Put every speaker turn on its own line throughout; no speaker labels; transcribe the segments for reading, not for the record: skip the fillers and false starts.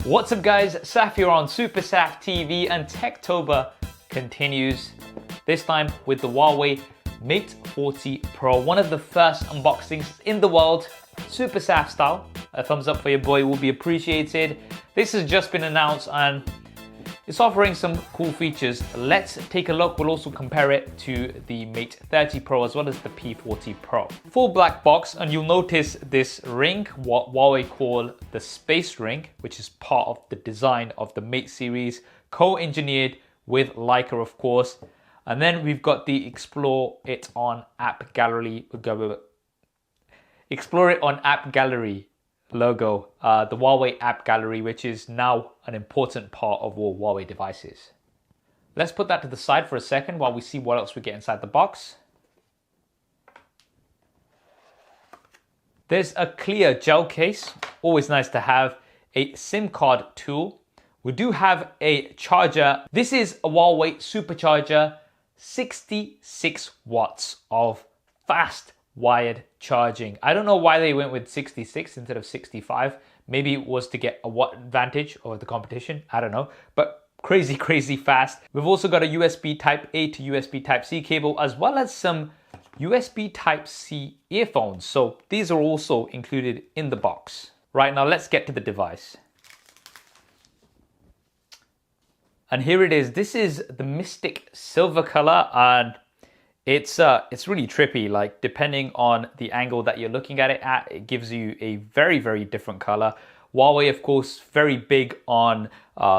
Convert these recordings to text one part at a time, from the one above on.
What's up guys, Saf here on Super Saf TV, and Techtober continues, this time with the Huawei Mate 40 Pro, one of the first unboxings in the world, Super Saf style. A thumbs up for your boy will be appreciated. This has just been announced and it's offering some cool features. Let's take a look. We'll also compare it to the Mate 30 Pro as well as the P40 Pro. Full black box, and you'll notice this ring, what Huawei call the Space Ring, which is part of the design of the Mate series, co-engineered with Leica, of course. And then we've got the Explore It on App Gallery logo, the Huawei App Gallery, which is now an important part of all Huawei devices. Let's put that to the side for a second while we see what else we get inside the box. There's a clear gel case, always nice to have, a SIM card tool. We do have a charger. This is a Huawei supercharger, 66 watts of fast wired charging. I don't know why they went with 66 instead of 65. Maybe it was to get a watt advantage over the competition. I don't know, but crazy fast. We've also got a USB Type A to USB Type C cable, as well as some USB Type C earphones. So these are also included in the box. Right, now let's get to the device. And here it is. This is the Mystic silver color, and it's really trippy. Like, depending on the angle that you're looking at it, it gives you a very different color. Huawei, of course, very big on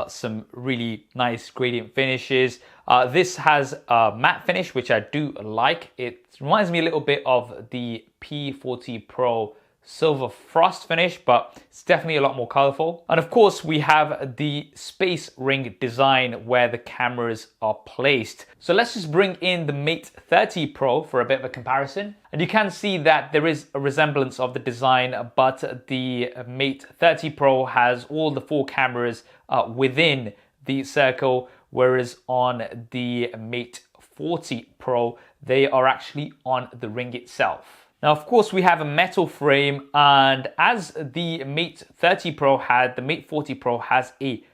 some really nice gradient finishes. This has a matte finish, which I do like. It reminds me a little bit of the P40 Pro silver frost finish, but it's definitely a lot more colorful. And of course, we have the space ring design where the cameras are placed. So let's just bring in the Mate 30 Pro for a bit of a comparison. And you can see that there is a resemblance of the design, but the Mate 30 Pro has all the four cameras within the circle, whereas on the Mate 40 Pro, they are actually on the ring itself. Now, of course, we have a metal frame, and as the Mate 30 Pro had, the Mate 40 Pro has a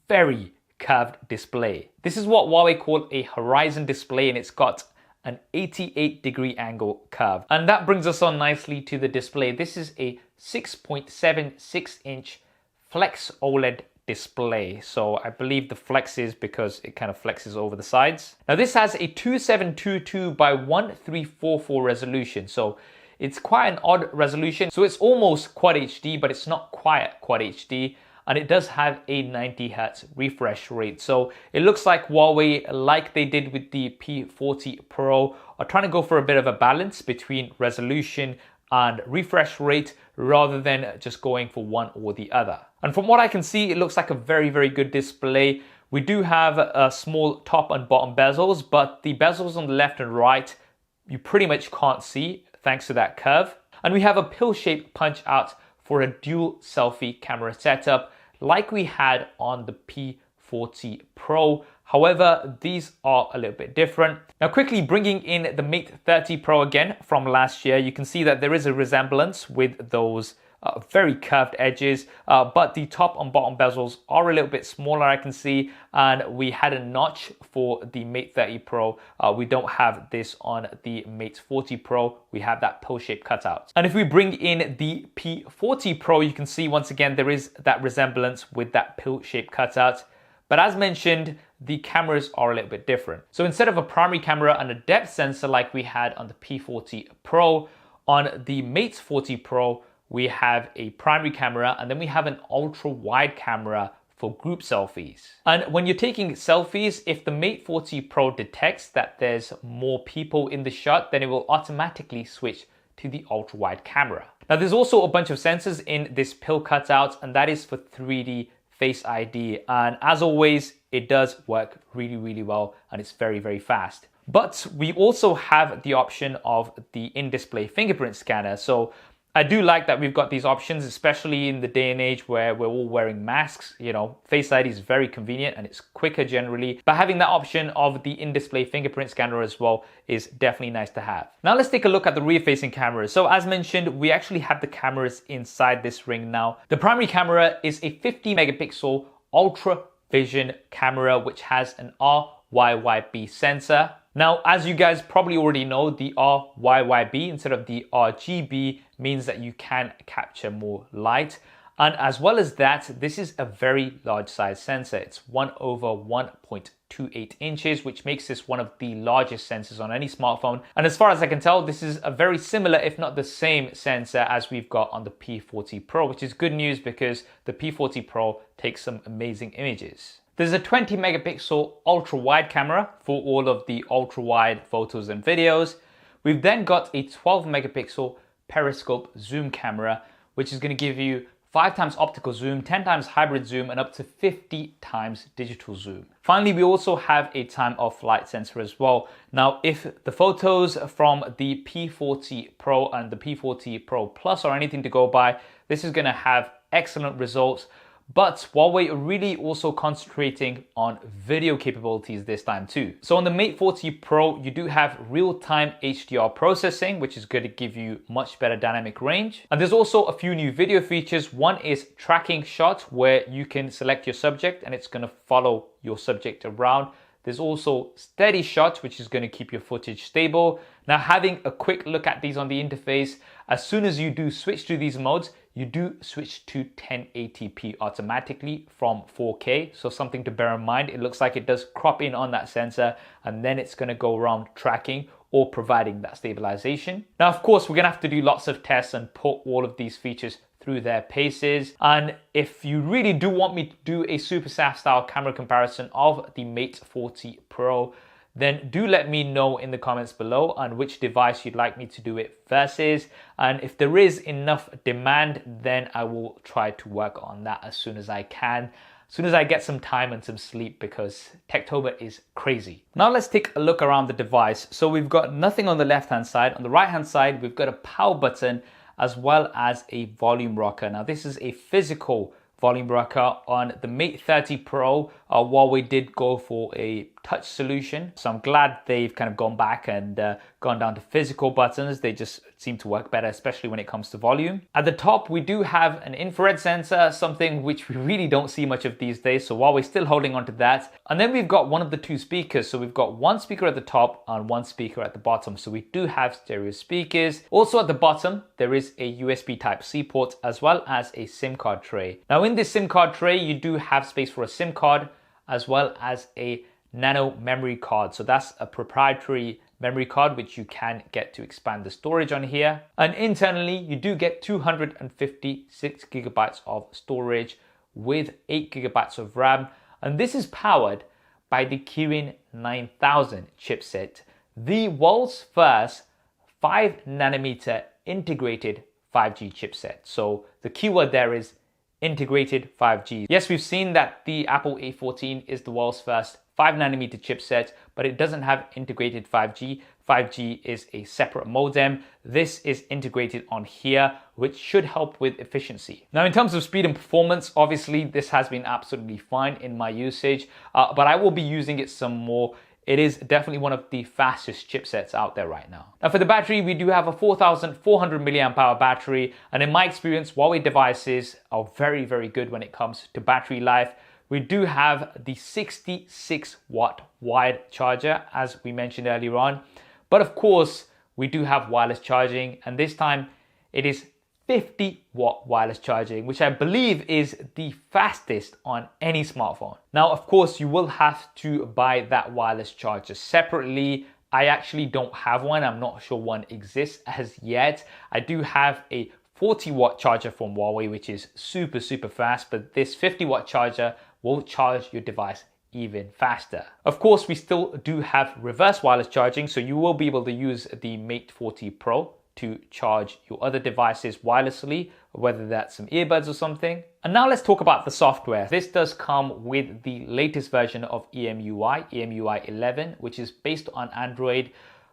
very curved display. This is what Huawei call a horizon display, and it's got an 88-degree angle curve. And that brings us on nicely to the display. This is a 6.76-inch Flex OLED display. So I believe the flex is because it kind of flexes over the sides. Now this has a 2722 by 1344 resolution. So it's quite an odd resolution. So it's almost Quad HD, but it's not quite Quad HD. And it does have a 90 Hz refresh rate. So it looks like Huawei, like they did with the P40 Pro, are trying to go for a bit of a balance between resolution and refresh rate rather than just going for one or the other. And from what I can see, it looks like a very good display. We do have a small top and bottom bezels, but the bezels on the left and right, you pretty much can't see thanks to that curve. And we have a pill-shaped punch out for a dual selfie camera setup like we had on the P40 Pro. However, these are a little bit different. Now, quickly bringing in the Mate 30 Pro again from last year, you can see that there is a resemblance with those very curved edges, but the top and bottom bezels are a little bit smaller, I can see, and we had a notch for the Mate 30 Pro. We don't have this on the Mate 40 Pro. We have that pill-shaped cutout. And if we bring in the P40 Pro, you can see once again there is that resemblance with that pill-shaped cutout. But as mentioned, the cameras are a little bit different. So instead of a primary camera and a depth sensor like we had on the P40 Pro, on the Mate 40 Pro, we have a primary camera, and then we have an ultra wide camera for group selfies. And when you're taking selfies, if the Mate 40 Pro detects that there's more people in the shot, then it will automatically switch to the ultra wide camera. Now there's also a bunch of sensors in this pill cutout, and that is for 3D Face ID. And as always, it does work really well, and it's very fast. But we also have the option of the in-display fingerprint scanner. So I do like that we've got these options, especially in the day and age where we're all wearing masks. You know, Face ID is very convenient and it's quicker generally. But having that option of the in-display fingerprint scanner as well is definitely nice to have. Now let's take a look at the rear-facing cameras. So as mentioned, we actually have the cameras inside this ring now. The primary camera is a 50 megapixel ultra vision camera, which has an RYYB sensor. Now, as you guys probably already know, the RYYB instead of the RGB means that you can capture more light. And as well as that, this is a very large size sensor. It's 1/1.28 inches, which makes this one of the largest sensors on any smartphone. And as far as I can tell, this is a very similar, if not the same sensor as we've got on the P40 Pro, which is good news because the P40 Pro takes some amazing images. There's a 20 megapixel ultra wide camera for all of the ultra wide photos and videos. We've then got a 12 megapixel periscope zoom camera, which is going to give you 5 times optical zoom, 10 times hybrid zoom, and up to 50 times digital zoom. Finally, we also have a time of flight sensor as well. Now, if the photos from the P40 Pro and the P40 Pro Plus are anything to go by, this is going to have excellent results. But Huawei are really also concentrating on video capabilities this time too. So on the Mate 40 Pro, you do have real-time HDR processing, which is going to give you much better dynamic range. And there's also a few new video features. One is tracking shot, where you can select your subject and it's going to follow your subject around. There's also steady shot, which is going to keep your footage stable. Now, having a quick look at these on the interface, as soon as you do switch to these modes, you do switch to 1080p automatically from 4K. So something to bear in mind, it looks like it does crop in on that sensor and then it's going to go around tracking or providing that stabilization. Now, of course, we're going to have to do lots of tests and put all of these features through their paces. And if you really do want me to do a super SAF style camera comparison of the Mate 40 Pro, then do let me know in the comments below on which device you'd like me to do it versus. And if there is enough demand, then I will try to work on that as soon as I can. As soon as I get some time and some sleep, because Techtober is crazy. Now let's take a look around the device. So we've got nothing on the left hand side. On the right hand side, we've got a power button as well as a volume rocker. Now this is a physical volume rocker. On the Mate 30 Pro, Huawei did go for a touch solution. So I'm glad they've kind of gone back and gone down to physical buttons. They just seem to work better, especially when it comes to volume. At the top, we do have an infrared sensor, something which we really don't see much of these days. So Huawei's still holding on to that. And then we've got one of the two speakers. So we've got one speaker at the top and one speaker at the bottom. So we do have stereo speakers. Also at the bottom, there is a USB Type-C port as well as a SIM card tray. Now in this SIM card tray, you do have space for a SIM card as well as a nano memory card. So that's a proprietary memory card which you can get to expand the storage on here. And internally, you do get 256 gigabytes of storage with 8 gigabytes of RAM. And this is powered by the Kirin 9000 chipset, the world's first 5 nanometer integrated 5G chipset. So the keyword there is integrated 5G. Yes, we've seen that the Apple A14 is the world's first 5 nanometer chipset, but it doesn't have integrated 5G. 5G is a separate modem. This is integrated on here, which should help with efficiency. Now, in terms of speed and performance, obviously this has been absolutely fine in my usage, but I will be using it some more. It is definitely one of the fastest chipsets out there right now. Now for the battery, we do have a 4,400 milliamp hour battery. And in my experience, Huawei devices are very, very good when it comes to battery life. We do have the 66 watt wired charger, as we mentioned earlier on. But of course, we do have wireless charging, and this time it is 50 watt wireless charging, which I believe is the fastest on any smartphone. Now, of course, you will have to buy that wireless charger separately. I actually don't have one. I'm not sure one exists as yet. I do have a 40 watt charger from Huawei, which is super, super fast, but this 50 watt charger will charge your device even faster. Of course, we still do have reverse wireless charging, so you will be able to use the Mate 40 Pro to charge your other devices wirelessly, whether that's some earbuds or something. And now let's talk about the software. This does come with the latest version of EMUI 11, which is based on Android.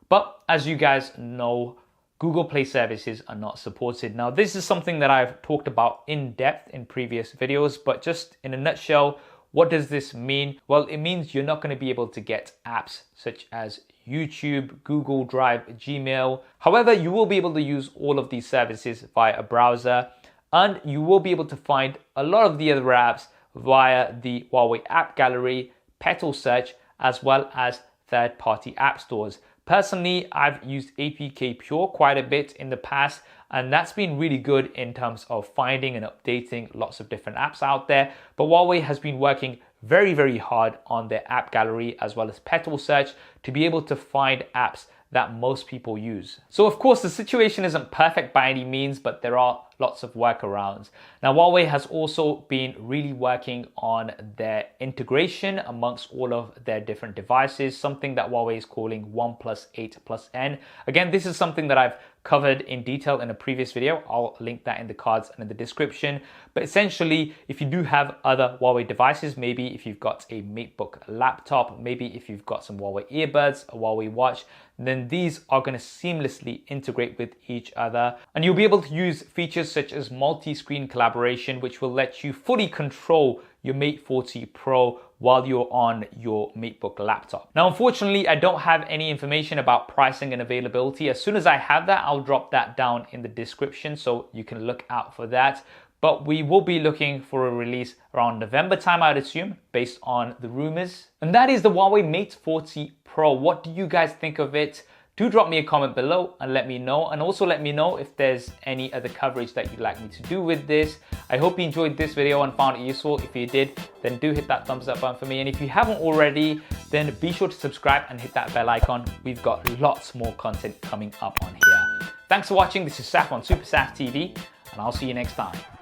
But as you guys know, Google Play services are not supported. Now, this is something that I've talked about in depth in previous videos, but just in a nutshell, what does this mean? Well, it means you're not going to be able to get apps such as YouTube, Google Drive, Gmail. However, you will be able to use all of these services via a browser, and you will be able to find a lot of the other apps via the Huawei App Gallery, Petal Search, as well as third-party app stores. Personally, I've used APK Pure quite a bit in the past, and that's been really good in terms of finding and updating lots of different apps out there. But Huawei has been working very, very hard on their app gallery as well as Petal Search to be able to find apps that most people use. So of course, the situation isn't perfect by any means, but there are lots of workarounds. Now, Huawei has also been really working on their integration amongst all of their different devices, something that Huawei is calling OnePlus 8 Plus N. Again, this is something that I've covered in detail in a previous video. I'll link that in the cards and in the description. But essentially, if you do have other Huawei devices, maybe if you've got a MateBook laptop, maybe if you've got some Huawei earbuds, a Huawei watch, then these are going to seamlessly integrate with each other. And you'll be able to use features such as multi-screen collaboration, which will let you fully control your Mate 40 Pro while you're on your MateBook laptop. Now, unfortunately, I don't have any information about pricing and availability. As soon as I have that, I'll drop that down in the description so you can look out for that. But we will be looking for a release around November time, I'd assume, based on the rumors. And that is the Huawei Mate 40 Pro. What do you guys think of it? Do drop me a comment below and let me know. And also let me know if there's any other coverage that you'd like me to do with this. I hope you enjoyed this video and found it useful. If you did, then do hit that thumbs up button for me. And if you haven't already, then be sure to subscribe and hit that bell icon. We've got lots more content coming up on here. Thanks for watching. This is Saf on Super Saf TV, and I'll see you next time.